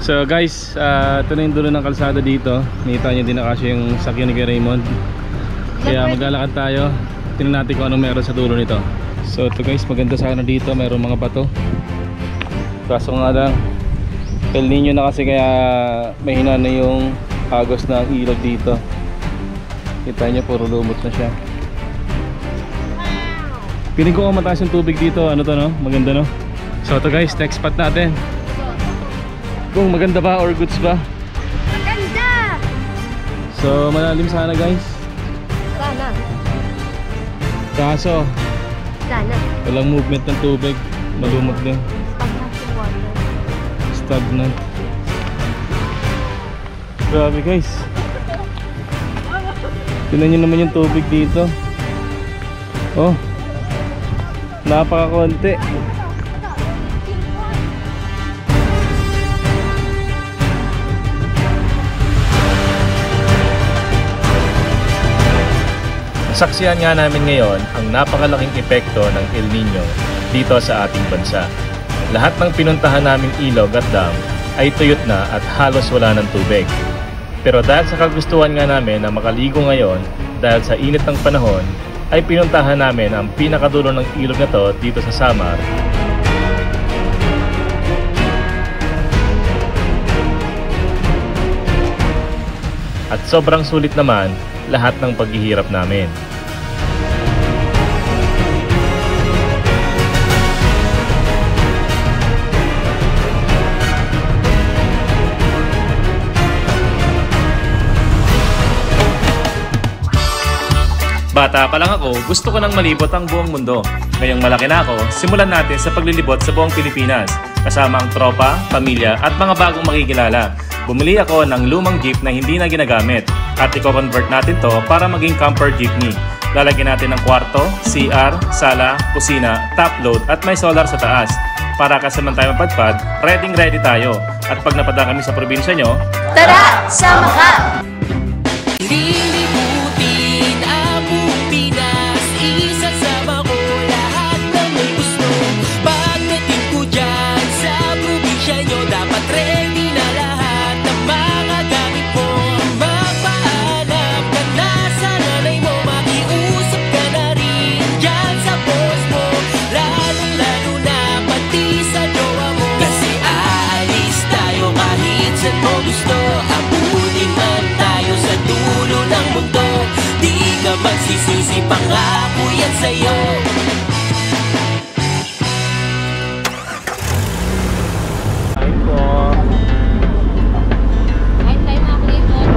So guys, ito na yung dulo ng kalsada dito. Nakita nyo din na kasi yung sakyan ni Raymond. Kaya maglalakad tayo. Tingnan natin kung anong meron sa dulo nito. So ito guys, maganda sana dito. Meron mga bato. Kaso nga lang, El Nino na kasi, kaya mahina na yung agos ng ilog dito. Kita nyo, puro lumot na siya. Piling ko mataas yung tubig dito. Ano to, no? Maganda, no? So ito guys, next spot natin. Kung maganda ba or goods ba? Maganda! So malalim sana guys. Sana. Kaso Sana. walang movement ng tubig. Malumot din. Stagnant. Grabe guys. Tingnan nyo naman yung tubig dito. Oh, napakakonti. Saksihan nga namin ngayon ang napakalaking epekto ng El Nino dito sa ating bansa. Lahat ng pinuntahan naming ilog at dam ay tuyot na at halos wala ng tubig. Pero dahil sa kagustuhan nga namin na makaligo ngayon dahil sa init ng panahon, ay pinuntahan namin ang pinakadulo ng ilog na to dito sa Samar. At sobrang sulit naman lahat ng paghihirap namin. Bata pa lang ako, gusto ko nang malibot ang buong mundo. Ngayong malaki na ako, simulan natin sa paglilibot sa buong Pilipinas, kasama ang tropa, pamilya at mga bagong makikilala. Bumili ako ng lumang jeep na hindi na ginagamit at i-convert natin to para maging camper jeepney. Lalagyan natin ng kwarto, CR, sala, kusina, top load at may solar sa taas. Para kasaman tayo mapadpad, ready tayo. At pag napadaan kami sa probinsya nyo, tara! Sama ka! Magsisisi pangako yan sa'yo. Ayun po. Ayun tayo mga kulipon.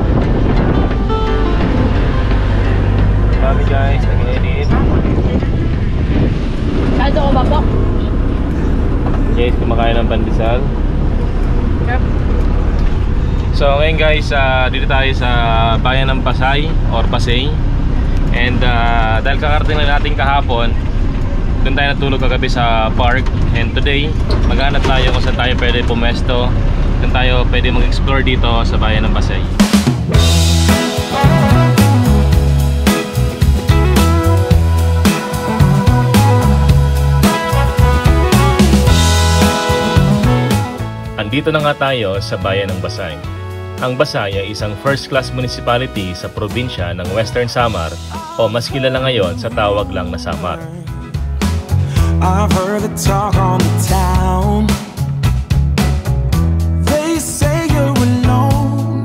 Kami guys, nag-edit. Kaldo ko babok. Guys, kumakain ng pandesal. Yep. So ngayon guys, dito tayo sa bayan ng Pasay or Pasay. And dahil kakarating na natin kahapon, doon tayo natulog kagabi sa park. And today, maghanap tayo kung saan tayo pwede pumesto, kung tayo pwede mag-explore dito sa bayan ng Pasay. Andito na nga tayo sa bayan ng Basay. Ang Basay ay isang first-class municipality sa probinsya ng Western Samar o mas kilala ngayon sa tawag lang na Samar. I've heard the talk on the town. They say you're alone.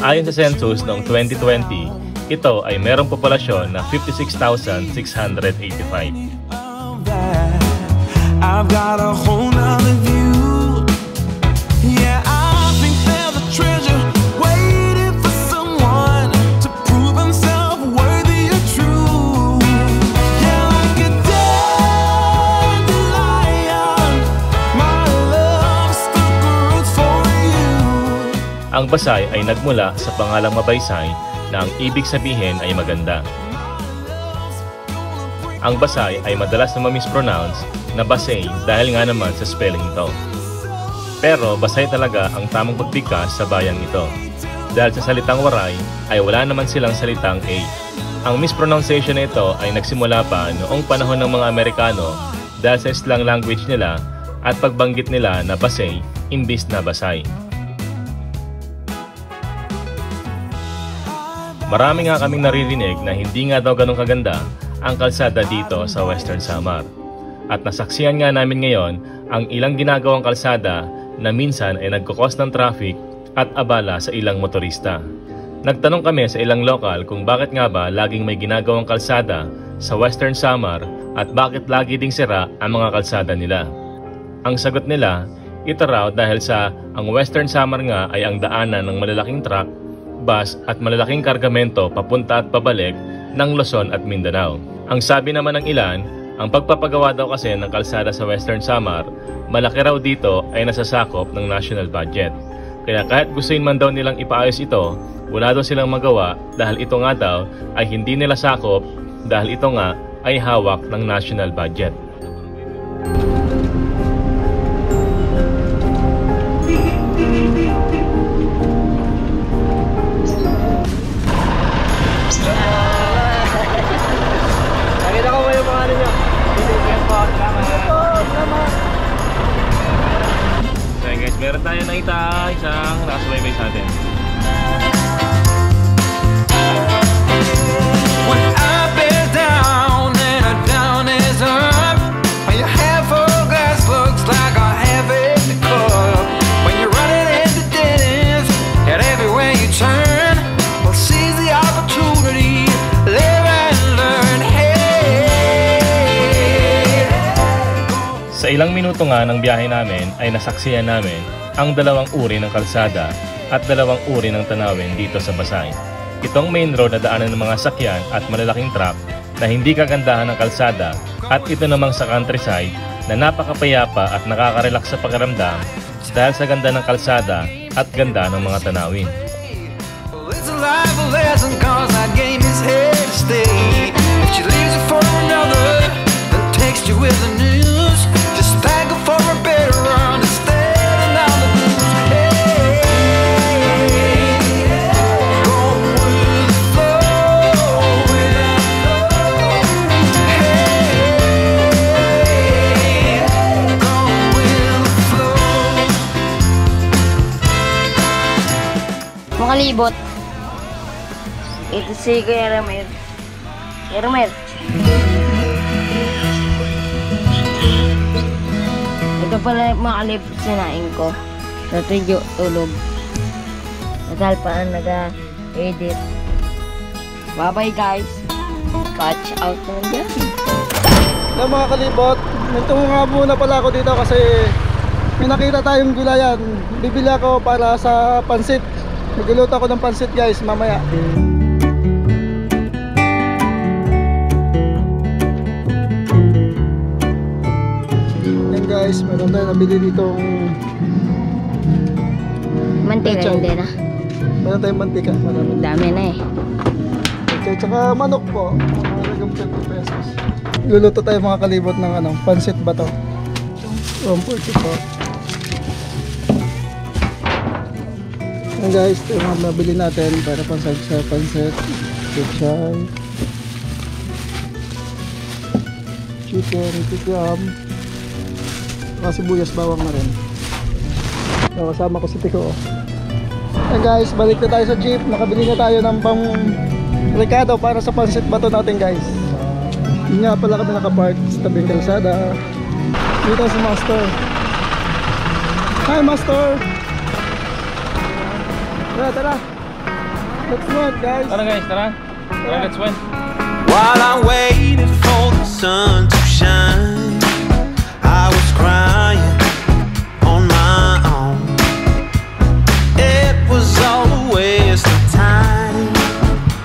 Ayon sa census noong 2020, ito ay merong populasyon na 56,685. I've got a whole nother view. Yeah, I think there's a treasure waiting for someone to prove himself worthy or true. Yeah, like a dandelion, my love stuck roots for you. Ang Basay ay nagmula sa pangalang Mabaysay na ang ibig sabihin ay maganda. Ang Basay ay madalas na ma-mispronounce na Basay dahil nga naman sa spelling ito. Pero Basay talaga ang tamang pagbigkas sa bayang ito. Dahil sa salitang Waray ay wala naman silang salitang A. Ang mispronunciation na ito ay nagsimula pa noong panahon ng mga Amerikano dahil sa slang language nila at pagbanggit nila na Basay imbis na Basay. Marami nga kaming naririnig na hindi nga daw ganun kaganda ang kalsada dito sa Western Samar. At nasaksihan nga namin ngayon ang ilang ginagawang kalsada na minsan ay nagkukos ng traffic at abala sa ilang motorista. Nagtanong kami sa ilang lokal kung bakit nga ba laging may ginagawang kalsada sa Western Samar at bakit lagi ding sira ang mga kalsada nila. Ang sagot nila, ito raw dahil sa ang Western Samar nga ay ang daanan ng malalaking truck, bus at malalaking kargamento papunta at pabalik ng Luzon at Mindanao. Ang sabi naman ng ilan, ang pagpapagawa daw kasi ng kalsada sa Western Samar, malaki raw dito ay nasasakop ng national budget. Kaya kahit gustuin man daw nilang ipaayos ito, wala daw silang magawa dahil ito nga daw ay hindi nila sakop dahil ito nga ay hawak ng national budget. Nakita ko kayo mga ano nyo. So guys, meron tayo nakita isang nakasubaybay sa atin. When up is down and a down is up, when your half full glass looks like a half empty cup, when you're running into dead ends and everywhere you turn, well, seize the opportunity, live and learn. Hey. Sa ilang minuto nga ng biyahe namin ay nasaksihan namin ang dalawang uri ng kalsada at dalawang uri ng tanawin dito sa Basay. Itong main road na daanan ng mga sakyan at malalaking truck na hindi kagandahan ng kalsada at ito namang sa countryside na napakapayapa at nakaka-relax sa pakiramdam dahil sa ganda ng kalsada at ganda ng mga tanawin. Well, it's a life lesson, cause that game is here to stay. If she leaves you for another, then text you with the news. Just thank her for a better understanding of the blues. Hey, go with the flow. Hey, go with the flow. Makalibot. Ito si Kuya Ramel. Kuya Ramel. Ito pala makalibot sinain ko. Natudyo, tulog. Natalpaan, nag-edit. Bye-bye guys. Catch out naman dyan. Hello mga kalibot, nagtungo nga muna pala ako dito kasi may nakita tayong gulayan. Bibili ako para sa pansit. Magluluto ako ng pansit guys mamaya. Yan guys, meron tayo nabili ditong Mantika Pechay. hindi na. meron tayong mantika. Marami. Dami na eh. Okay, tsaka manok po. Halagang 50 pesos. Luluto tayo mga kalibot ng ano, pansit ba to? 140 po. Yan guys, ito yung mga nabili natin para pansag sa pansit. Pechay. Chicken, kikiam. Saka sibuyas, bawang na rin. So, kasama ko si Tiko. Yan guys, balik na tayo sa jeep. Nakabili na tayo ng pang rekado para sa pansit bato natin guys. Yun nga pala kami nakapark sa tabing kalsada. Dito si Master. Hi Master! Tara, tara! Let's move guys! Tara guys, tara! Tara, let's win! While I waited for the sun to shine, I was crying on my own. It was all a waste of time,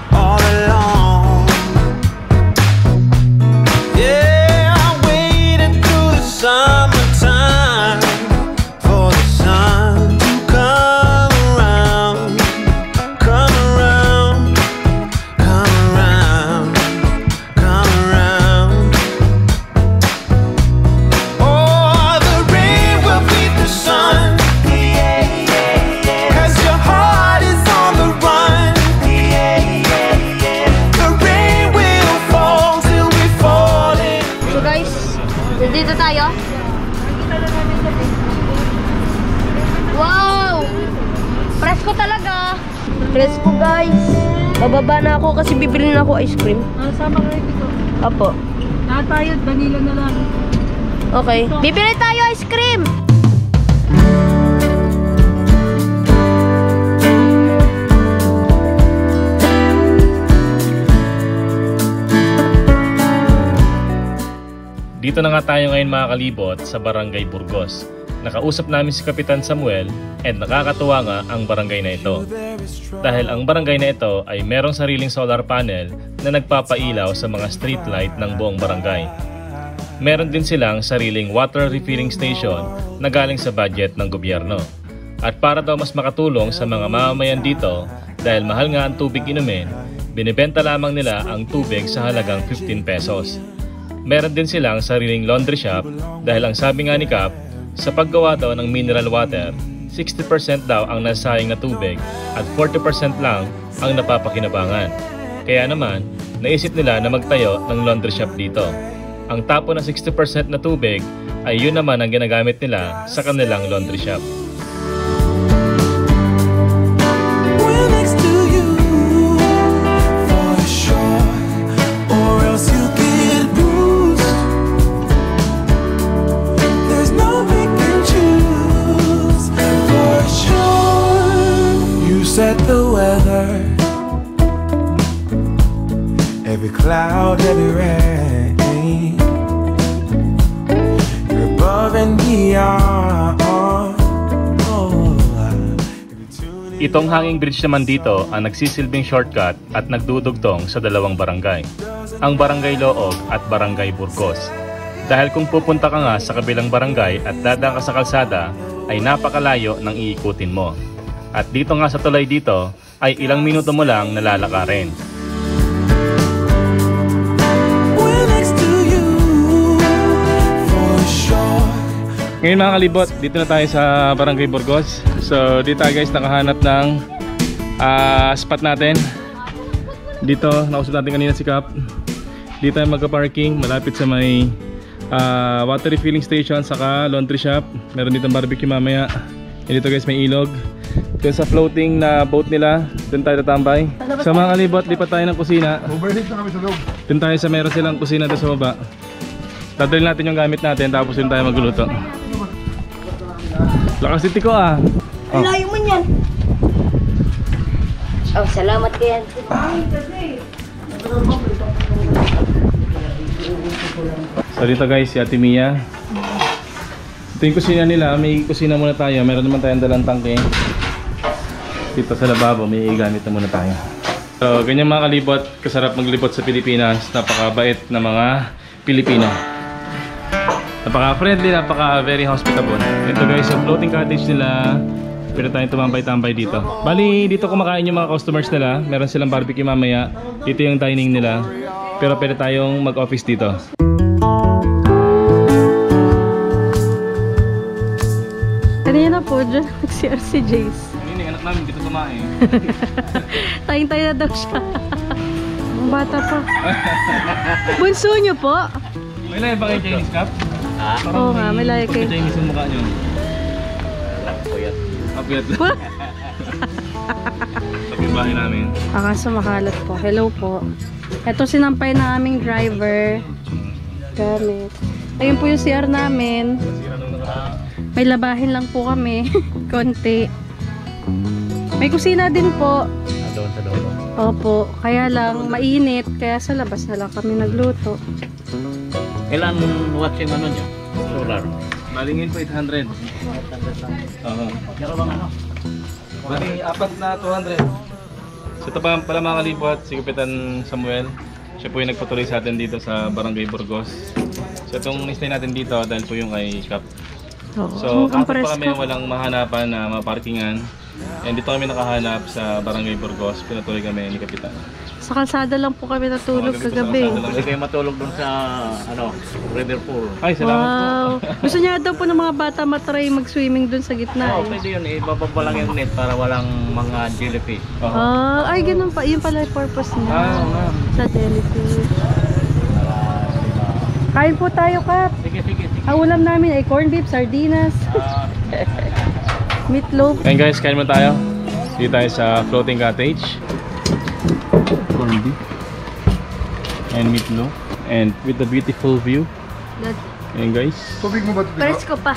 all along. Yeah, I waited through the summertime for the sun to come around, come around, come around, come around. Oh, the Let's go guys. Bababa na ako kasi bibili na ako ice cream. Sama ka rin dito. Apo. Lahat tayo, vanilla na lang. Okay. Bibili tayo ice cream. Dito na nga tayo ngayon mga kalibot sa Barangay Burgos. Nakausap namin si Kapitan Samuel and nakakatuwa nga ang barangay na ito. Dahil ang barangay na ito ay merong sariling solar panel na nagpapailaw sa mga street light ng buong barangay. Meron din silang sariling water refilling station na galing sa budget ng gobyerno. At para daw mas makatulong sa mga mamamayan dito dahil mahal nga ang tubig inumin, binibenta lamang nila ang tubig sa halagang 15 pesos. Meron din silang sariling laundry shop dahil ang sabi nga ni Cap, sa paggawa daw ng mineral water, 60% daw ang nasayang na tubig at 40% lang ang napapakinabangan. Kaya naman, naisip nila na magtayo ng laundry shop dito. Ang tapo na 60% na tubig ay yun naman ang ginagamit nila sa kanilang laundry shop. We're next to you for sure, or else you get bruised. There's no pick and choose for sure. You set the weather, every cloud, every rain. You're above and beyond. Itong hanging bridge naman dito ang nagsisilbing shortcut at nagdudugtong sa dalawang barangay, ang Barangay Loog at Barangay Burgos. Dahil kung pupunta ka nga sa kabilang barangay at dadaan ka sa kalsada, ay napakalayo ng iikutin mo. At dito nga sa tulay dito, ay ilang minuto mo lang nalalakarin. We're next to you for sure. Ngayon mga kalibot, dito na tayo sa Barangay Burgos. So dito tayo guys nakahanap ng spot natin. Dito, nakausap natin kanina si Cap. Dito tayo magka-parking malapit sa may water refilling station saka laundry shop. Meron dito barbecue mamaya. Dito guys may ilog. Doon sa floating na boat nila, doon tayo tatambay. Sa mga kalibot, lipat tayo ng kusina. Overheat na kami sa loob. Doon tayo sa meron silang kusina doon sa baba. Dadalhin natin yung gamit natin tapos doon tayo magluluto. Lakas si Tiko ah. Ang layo mo niyan. Oh, salamat kayan. So dito guys, si Ate Mia. Ito yung kusina nila, may kusina muna tayo. Meron naman tayong dalang tangke. Dito sa lababo, may gamit na muna tayo. So ganyan mga kalibot, kasarap maglibot sa Pilipinas. Napakabait na mga Pilipino. Napaka-friendly, napaka-very hospitable. Ito guys, yung floating cottage nila. Pwede tayong tumambay-tambay dito. Bali, dito kumakain yung mga customers nila. Meron silang barbecue mamaya. Dito yung dining nila. Pero pwede tayong mag-office dito. Kanina po, dyan nag-CR si Jace. Kanina yung anak namin dito kumain. Tayong-tayo na daw siya. Ang bata pa. Bunso niyo po? May layo ba kayo Chinese Cap? Oo nga, may layo kayo. Chinese yung mukha nyo. Apiyat lang. Sabi yung bahay namin. Akaso makalat po. Hello po. Ito sinampay na aming driver. Gamit. Ayun po yung CR namin. May labahin lang po kami. Konti. May kusina din po. Doon sa loob. Opo. Kaya lang mainit. Kaya sa labas na lang kami nagluto. Ilan watts yung ano nyo? Solar. Malingin po 800. Oo. Meron bang ano? Bali, apat na 200. So ito pa pala mga kalibot, si Kapitan Samuel. Siya po yung nagpatuloy sa atin dito sa Barangay Burgos. So itong stay natin dito dahil po yung kay Cap. So ang kahit pa kami presko. walang mahanapan na maparkingan, and dito kami nakahanap sa Barangay Burgos, pinatuloy kami ni Kapitan. Sa kalsada lang po kami natulog kagabi. Pwede kayo matulog dun sa ano, river pool. Ay, salamat Wow. Gusto niya daw po ng mga bata matry mag-swimming dun sa gitna. Oo, pwede yun. Ibababa lang yung net para walang mga jellyfish. po. Oo. Ay, ganun pa. Yun pala yung purpose niya. Oo nga. Sa jellyfish. Kain po tayo, Kap. Sige, sige, sige. Ang ulam namin ay corned beef, sardinas, meatloaf. Ngayon guys, kain mo tayo. Dito tayo sa floating cottage. Corned beef. And meatloaf. And with the beautiful view. Ayan guys. Tubig mo ba ito? Pares ko pa.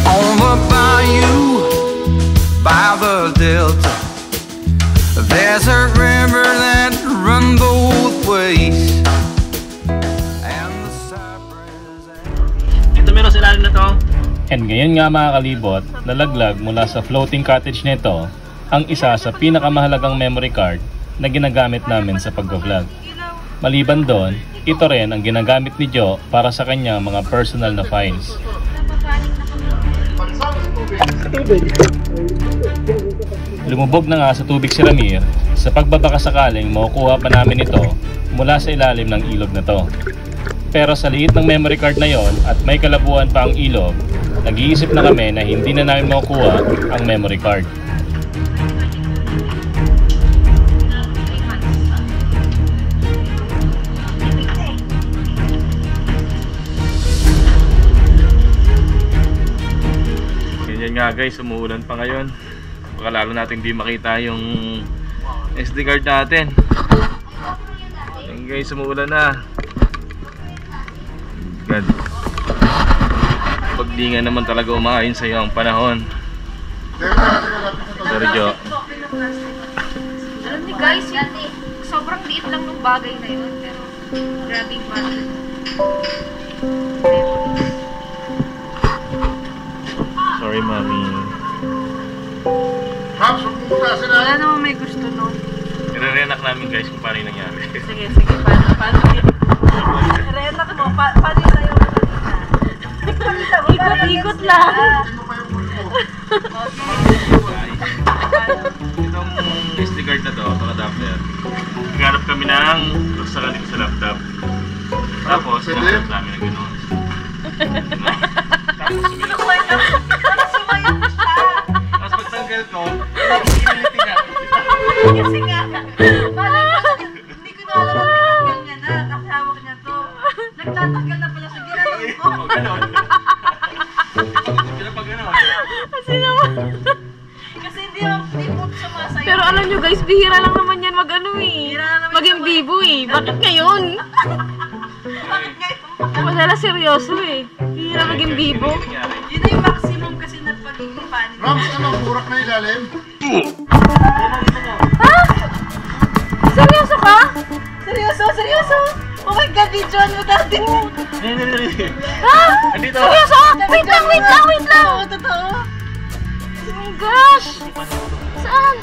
On the bayou, by the delta, there's a river that runs both ways. And the cypress. Ito meron sa ilalim na to. And ngayon nga mga kalibot, nalaglag mula sa floating cottage nito ang isa sa pinakamahalagang memory card na ginagamit namin sa pag-vlog. Maliban doon, ito rin ang ginagamit ni Joe para sa kanyang mga personal na files. Lumubog na nga sa tubig si Ramir, sa pagbabaka sakaling makukuha pa namin ito mula sa ilalim ng ilog na to. Pero sa liit ng memory card na yon at may kalabuan pa ang ilog, nag-iisip na kami na hindi na namin makukuha ang memory card. Ganyan nga guys, umuulan pa ngayon. Baka lalo natin di makita yung SD card natin. Ganyan guys, umuulan na. God. Pag di nga naman talaga umaayon sa iyo ang panahon. Sorry Jo. Alam niyo guys, sobrang liit lang ng bagay na yun, pero grabe yung bagay. Sorry mami. Wala naman may gusto no. I-re-reenact namin guys kung paano yung nangyari. Sige, paano re-enact mo? Paano yung tayo ikot-ikot lang. Itong SD card na to, itong adapter. Naghanap kami ng saksakan dito sa laptop. Tapos, naghanap namin ng gano'n. Tapos pagtanggal ko, piniliti nga. Kasi nga, hindi ko na alam ang tinanggal niya na. Kasi hawak niya to. Nagtatanggal na pala sa ginagawa ko. O, gano'n. Pinapag gano'n. Kasi naman. Kasi hindi po sumasayo. Pero alam nyo guys, bihira lang naman yan mag-ano eh. Maging bibo eh. Bakit ngayon? Bakit ngayon? Wala seryoso eh. Bihira maging bibo. Yun na yung maximum kasi na pagiging panin. Rams, ano? Burak na ilalim? Ha? Seryoso ka? Seryoso? Oh my God, videoan mo dati. Ha? Andito. Seryoso? Wait lang. Totoo. Oh my gosh. Saan?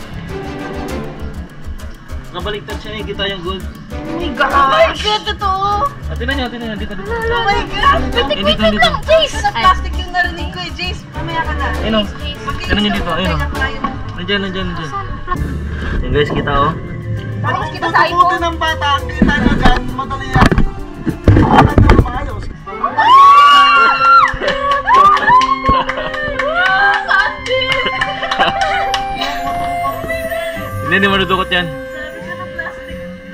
Nabaliktad siya eh, kita yung gold. Oh my God, totoo. Tinan nyo, dito. Oh my God. Wait lang, Jace. Sa plastic yung narinig ko eh, Jace. Mamaya ka na. Ayun o. Tinan nyo dito, ayun o. Nandiyan. Yan guys, kita o. Parang kita sa iPhone. Buti ng bata, kita na dyan, madali yan. Bakit na maayos? Hindi manudukot yan. Sabi ka ng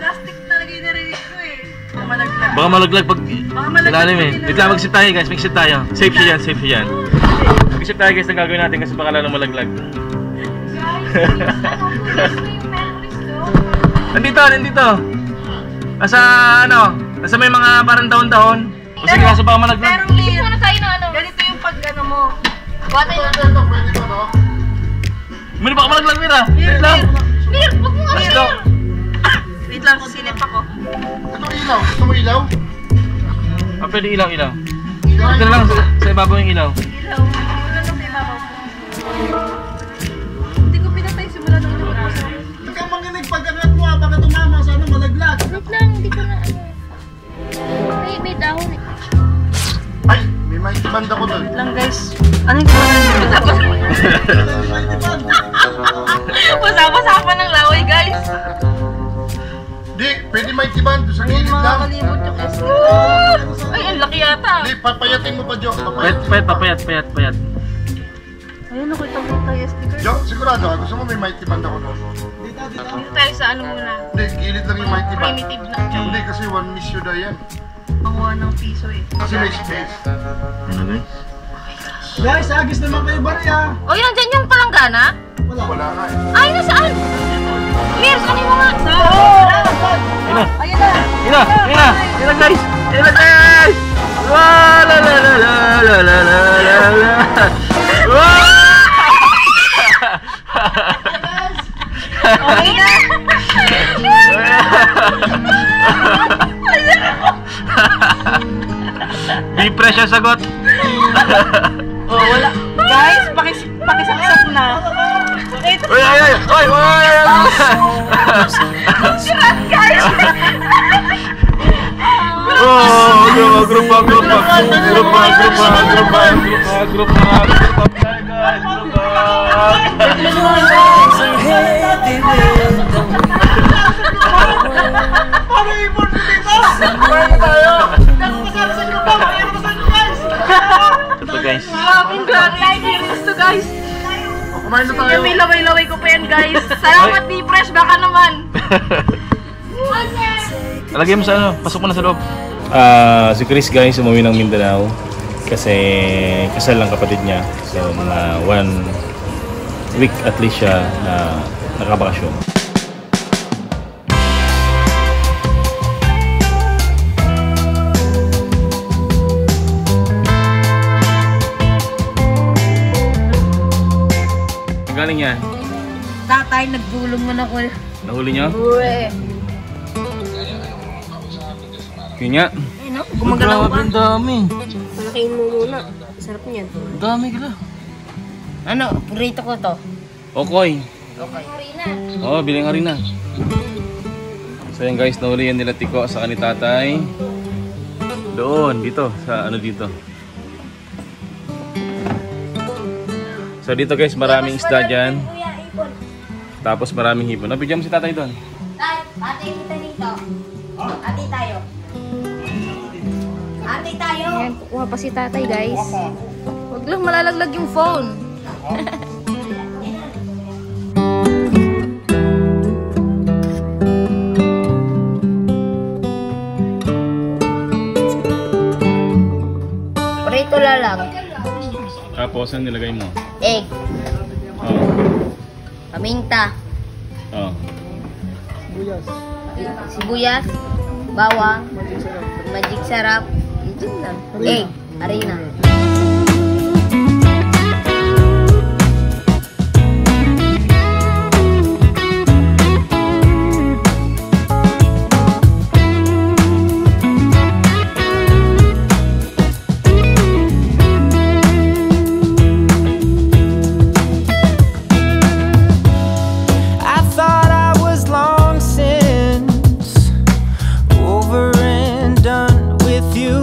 plastic talaga yung narinig ko eh. Malaglag. Baka malaglag pag ilalim eh. Wait lang, mag-sip tayo guys, mag-sip tayo. Safe siya yan. Mag-sip tayo guys ang gagawin natin kasi baka lalo malaglag. Nandito. Nasa may mga parang dahon-dahon. O sige, nasa baka malaglag. Pero Lee, ganito yung pag-ano mo. Pwede ba no? Muna baka malaglag nila. Wait lang. Mir, wag mo nga Let's go. Wait lang, silip ako. Ito ilaw. Gusto mo ilaw? Pwede ilaw. Ito lang sa ibabaw yung ilaw. Ilaw. Wala nang may babaw. Hindi ko pinatay simula nung lumabas. Huwag kang manginig pag-angat mo ha. Baka tumama sa ano, malaglag. Wait lang, hindi ko na may dahon eh. Ay, may mic band ako doon. Wait lang guys. Ano yung kumanan? Masama-sama ng laway guys. Di, pwede mic band doon sa gilid lang. Makalimot yung SD. Ay, ang laki yata. Di, papayatin mo pa, Jo. Payat. Ayun, nakita mo tayo SD card. Jo, sigurado ka. Gusto mo may mic band ako doon. Dito tayo sa ano muna. Di, gilid lang yung mighty ba? primitive lang siya. Hindi kasi one miss you na yan. Panguha ng piso eh. Kasi may space. Ano guys? Guys, agis naman kayo bariya. O, yun, dyan yung palanggana? Wala nga eh. Ay, nasaan? Mir, saan mo nga? Ayun na guys! Ayun na guys! Wow! La la la la la la la la la! Wow! Okay na. Di pressure sagot! Oh, wala. Guys, pakisaksak na. Uy! Guys! Oh! Grup guys. Grabing experience to guys. Kumain na tayo. May laway-laway ko pa yan guys. Salamat ni Fresh, baka naman. Lagay mo sa ano, pasok mo na sa loob. Si Chris guys umuwi ng Mindanao kasi kasal lang kapatid niya. So mga 1 week at least siya na nakabakasyon. Ang galing yan? Tatay, naggulong man ako. Nahuli niyo? Uwe. Yun nga. Ay, no? Gumagalaw pa. Ang dami. Malaking mo muna. Sarap niyan. Dami ka. Ano? Purito ko to. Okoy. Okay. Oo, biling harina. So yan guys, nahuli yan nila Tiko sa ni tatay. Doon, dito. Sa ano dito. So dito guys, maraming isda dyan. Tapos maraming hipon. Nabigyan mo si tatay doon. Ate, kita dito. Ate tayo. Ate tayo. Ayan, kukuha pa si tatay guys. Huwag lang malalaglag yung phone. Prito lang. Tapos ang nilagay mo? Egg. Oo. Paminta. Oo. Buyas. Sibuyas. Bawang. Magic sarap. Ito lang. Egg. Harina. I thought I was long since over and done with you.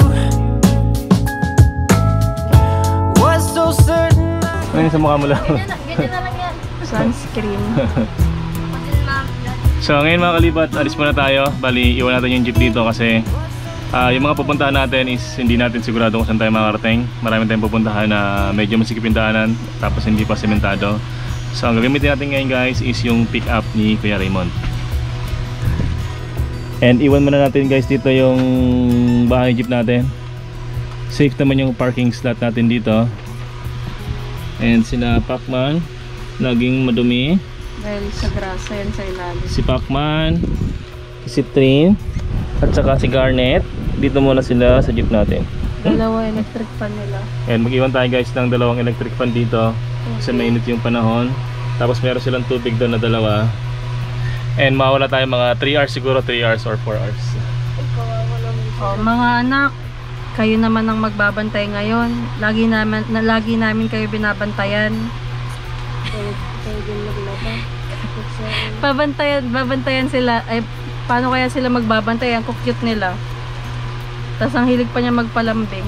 Was so certain Ano yung sa mukha mo lang? Ganyan na lang yan. Sunscreen. So ngayon mga kalibat, alis muna tayo. Bali, iwan natin yung jeep dito kasi yung mga pupuntahan natin is hindi natin sigurado kung saan tayo makarating. Marami tayong pupuntahan na medyo masikip yung daanan, tapos hindi pa sementado. So ang gagamitin natin ngayon guys is yung pick up ni Kuya Raymond. And iwan muna natin guys dito yung bahay jeep natin. Safe naman yung parking slot natin dito. And sina Pacman, laging madumi. Dahil sa grasa yan sa ilalim. Si Pacman, si Trin, at saka si Garnet. Dito muna sila sa jeep natin. Dalawa electric fan nila. And mag-iwan tayo guys ng dalawang electric fan dito kasi mainit yung panahon. Tapos meron silang tubig doon na dalawa. And mawala tayo mga 3 hours siguro, 3 hours or 4 hours. Oh, mga anak, kayo naman ang magbabantay ngayon. Lagi namin kayo binabantayan. Babantayan sila. Ay, paano kaya sila magbabantay? Ang cute nila. Tapos ang hilig pa niya magpalambing.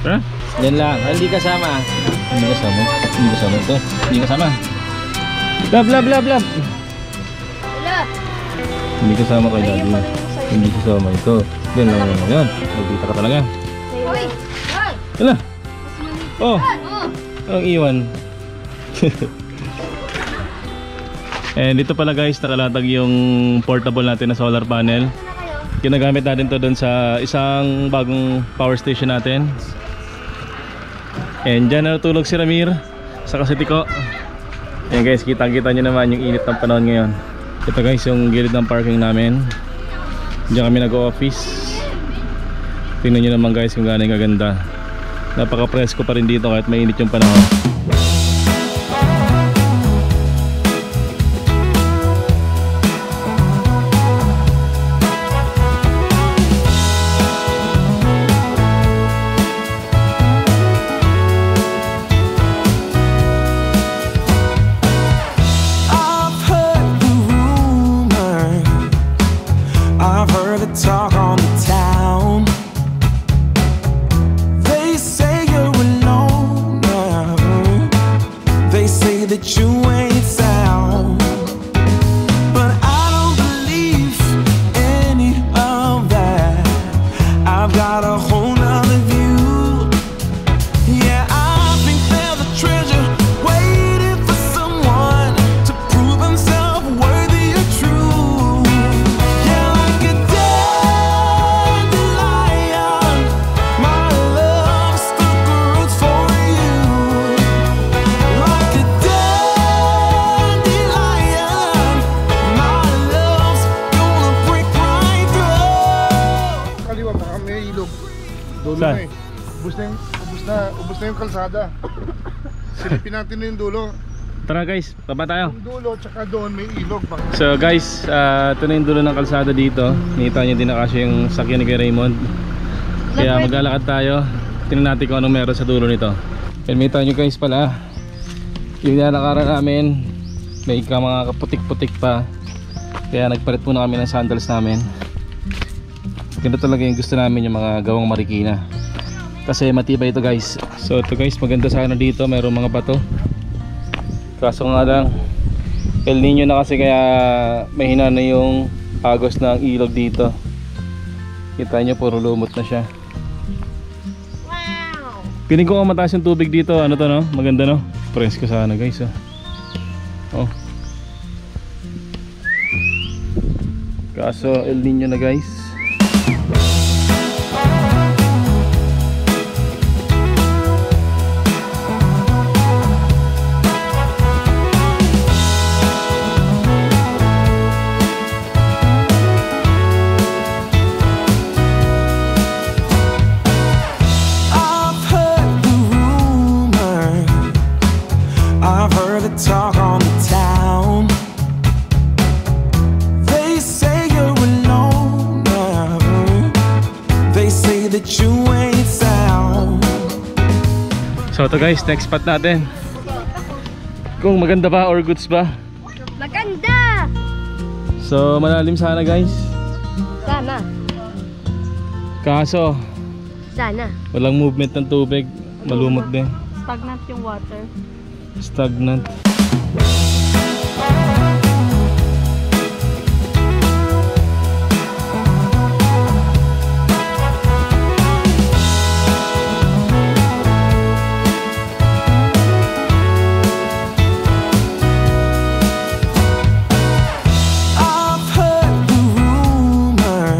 Tara. Yan lang. Hindi kasama. Hindi kasama. Hindi kasama ito. Hindi kasama. Love, love, love, love. Hindi kasama kay Daddy. Hindi kasama ito. Yan lang yan. Yan. Magdita ka talaga. Hoy! Hoy! Yan. Oh. Anong iwan? And dito pala guys, nakalatag yung portable natin na solar panel. Ginagamit natin to doon sa isang bagong power station natin. And dyan natulog si Ramir, saka si Tiko. Ayan guys, kitang-kita nyo naman yung init ng panahon ngayon. Ito guys, yung gilid ng parking namin. Diyan kami nag-office. Tingnan nyo naman guys kung gaano yung kaganda. Napaka-presko pa rin dito kahit mainit yung panahon. Talk on the town. They say you're alone now. They say that you ain't sound. But I don't believe any of that. I've got a whole nother view. Yeah, I think there's a treasure waiting for someone to prove himself worthy or true. Yeah, like a dulo na eh. Ubus na yung kalsada. Silipin natin na yung dulo. Tara guys, baba tayo. Yung dulo, tsaka doon may ilog. So guys, ito na yung dulo ng kalsada dito. Nakita nyo din na kasi yung sakyan ni Kuya Raymond. Kaya maglalakad tayo. Tingnan natin kung anong meron sa dulo nito. And may tayo nyo guys pala, yung nalakaran namin, may mga kaputik-putik pa. Kaya nagpalit muna kami ng sandals namin. Ganito talaga yung gusto namin, yung mga gawang marikina. Kasi matibay ito guys. So ito guys, maganda sana dito, mayroong mga bato. Kaso nga lang, El Nino na kasi, kaya mahina na yung agos ng ilog dito. Kita nyo, puro lumot na siya. Wow! Piling ko mataas yung tubig dito. Ano to no? Maganda no? Presko sana guys oh. Kaso El Nino na guys. Talk on the town. They say you're alone now. They say that you ain't sound. So ito guys, next spot natin. Kung maganda ba or goods ba? Maganda! So malalim sana guys. Sana. Kaso Sana. walang movement ng tubig. Malumot din. Stagnant yung water. Stagnant. I've heard the rumor.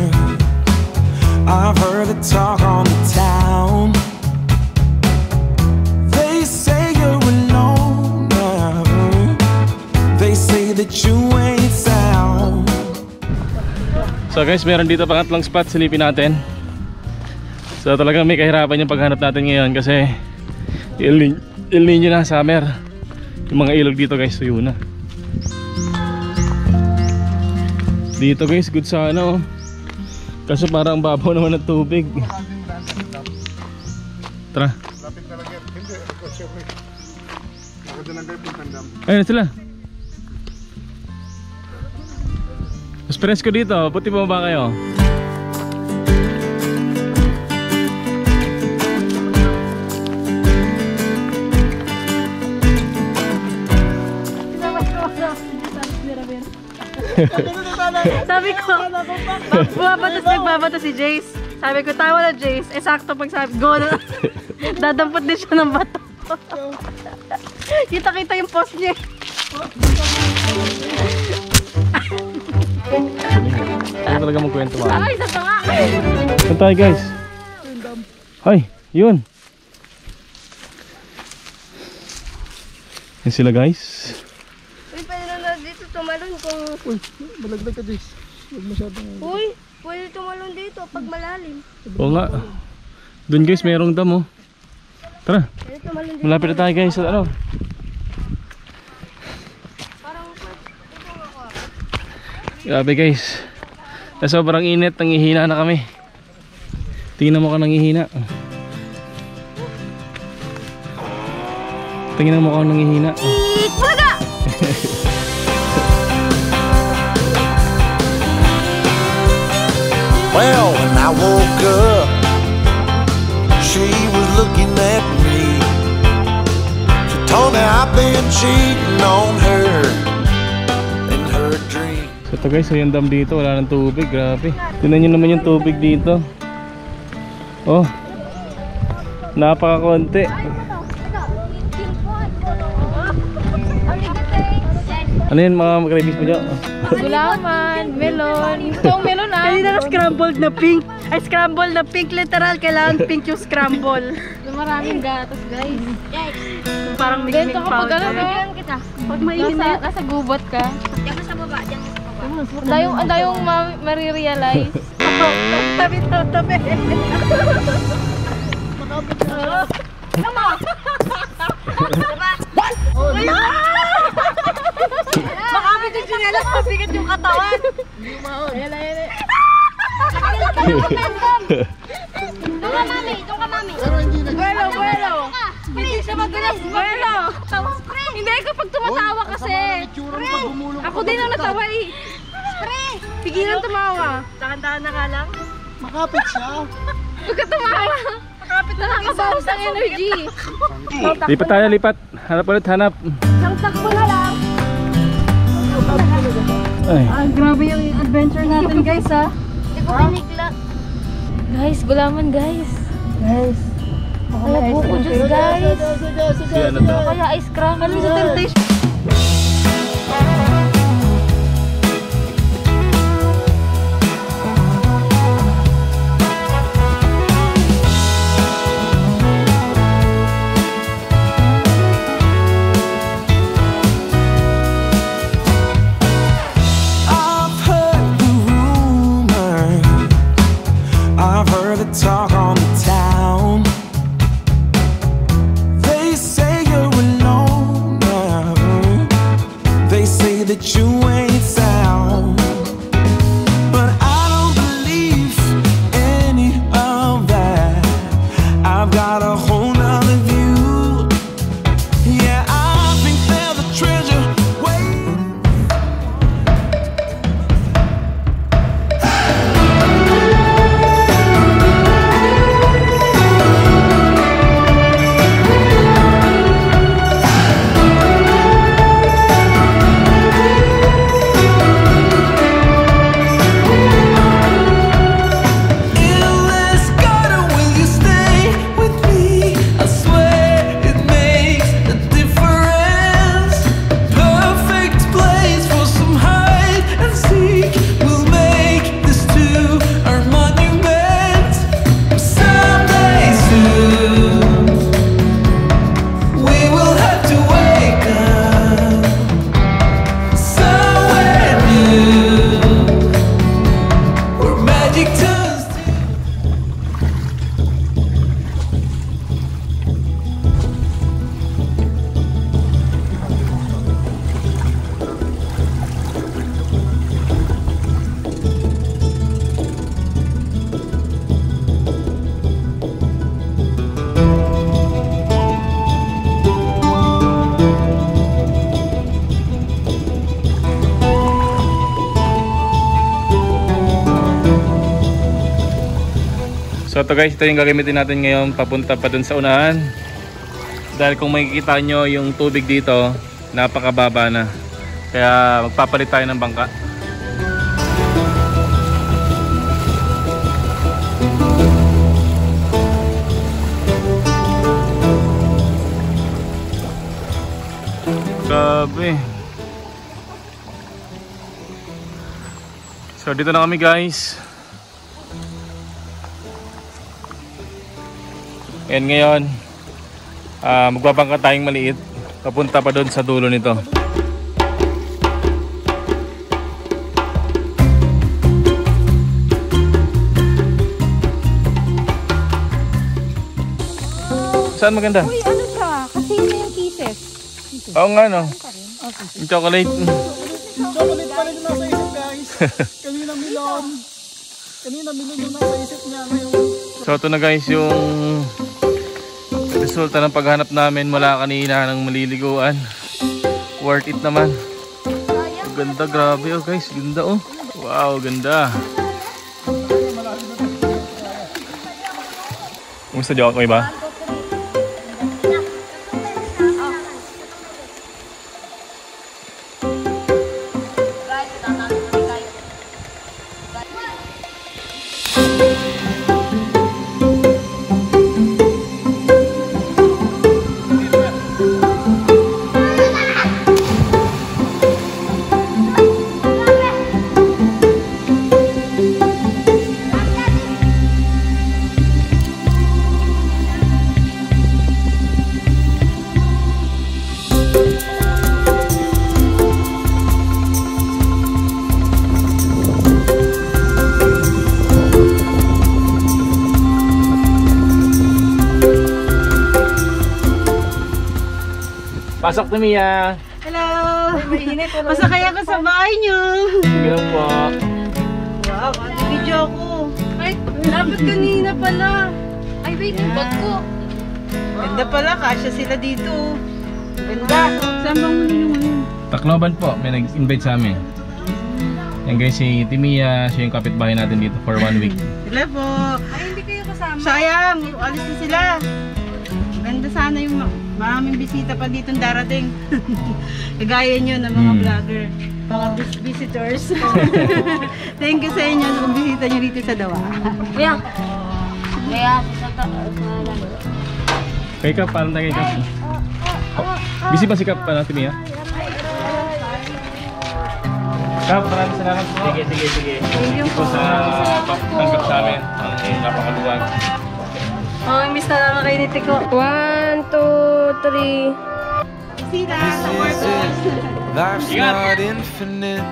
I've heard the talk on the town. They say you're alone now. They say that you ain't sound. So guys, meron dito pangatlong spot, silipin natin. So talagang may kahirapan yung paghanap natin ngayon kasi El Nino na, summer. Yung mga ilog dito guys, tuyo na. Dito guys, good sana oh. Kaso parang babaw naman ng tubig. Tara. Lapit talaga. Hindi, siyempre. Nakadalang kayo puntang dam. Ayun na sila. Mas presko dito, puti pa ba kayo? Sabi ko, nagbabato si Jace. Sabi ko, tawa na Jace. Eh sakto pag sabi, go na. Dadampot din siya ng bato. Kita-kita yung post niya. Ano talaga magkwento man? Ay, sa tanga! Saan tayo guys? Ay, yun. Yan sila guys. Uy, pwede na dito tumalon kung... Uy, malagdag ka Jace. Huwag masyadong... Uy, pwede tumalon dito pag malalim. Oo nga. Doon guys, mayroong dam oh. Tara, Pwede tumalon dito. malapit na tayo guys sa ano. Grabe guys. Na sobrang init, nangihina na kami. Tingnan mo ka nangihina. Tingnan mo ka nangihina. Well, when I woke up, she was looking at me. She told me I've been cheating on her in her dream. So ito guys, so yung dam dito, wala nang tubig, grabe. Tingnan nyo naman yung tubig dito. Oh, napakakonti. Ano yun mga magribis mo dyan? Gulaman, melon. Gusto melon ah. Kanina na scrambled na pink. Ay, scrambled na pink. Literal, kailangan pink yung scramble. Maraming gatas, guys. Parang mixing powder. Pag mainit, nasa gubot ka. Diyan ka sa baba, diyan ka sa baba. Ang dayong marirealize. Tabi. Makapit yung chinelas, mabigat yung katawan. Ayan. Doon ka, mami. Pero hindi na. Buelo. Hindi siya magulas. Buelo. Hindi, kapag tumatawa kasi. Ako din ang natawa eh. Pigilan tumawa. Dahan-dahan na nga lang. Makapit siya. Huwag ka tumawa. Makapit na nakakabawas ng energy. Lipat tayo, lipat. Hanap ulit, hanap. Isang takbo na lang. Ay. Grabe yung adventure natin guys ha. Hindi ko pinigla. Guys, gulaman guys. Guys. Wala buko juice, guys. Si ano to? Kaya ice cream. Ano sa temptation? I've heard the rumor, I've heard the talk on the town. They say you're alone now. They say that you ain't sound. But I don't believe any of that. I've got a whole nother view. Yeah, I think there's a treasure waiting. In this garden, will you stay with me? I swear it makes a difference. Perfect place for some hide and seek. We'll make this to our monument. Someday soon, we will have to wake up somewhere new, where magic turns to. So ito guys, ito yung gagamitin natin ngayon papunta pa dun sa unahan. Dahil kung makikita nyo yung tubig dito, napakababa na. Kaya magpapalit tayo ng bangka. Grabe. So dito na kami guys. And ngayon magbabangka tayong maliit papunta pa doon sa dulo nito. Saan maganda? Uy, ano siya? Kasi yun na yung kisses. Oo nga no. Yung chocolate. Chocolate pa rin nasa isip guys. Kanina milon yung nasa isip niya ngayon. So ito na guys yung resulta ng paghanap namin mula kanina ng maliliguan. Worth it naman. Ganda, grabe oh guys, ganda oh. Wow, ganda. Kumusta joke mo iba? Pasok na Mia! Hello! Mainit. Masakay ako sa bahay niyo. Sige lang po. Wow, video ko. Ay, dapat kanina pala. Ay, wait, yung bag ko. Ganda pala, kasya sila dito. Ganda. Saan bang muli ngayon? Tacloban po, may nag-invite sa amin. Yan guys, si Timia, siya yung kapitbahay natin dito for 1 week. Sila po. Ay, hindi kayo kasama. Sayang, alis na sila. Ganda sana yung maraming bisita pa ditong darating. Kagaya nyo ng mga vlogger, mga visitors. Thank you sa inyo kung bisita nyo dito sa Dawa. Kuya. Kaya sa Kay Kap, parang na kay Kap. Busy ba si Kap, Timia? Kap, maraming salamat po. Sige. Thank you Po sa tanggap sa amin. Ang napakaluwag. Oh, miss na naman kayo ni Tiko. 1, 2, 3. Bisita sa workers. Life's not infinite,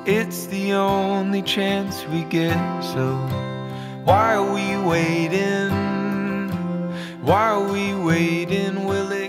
it's the only chance we get. So why are we waiting? Why are we waiting? Will it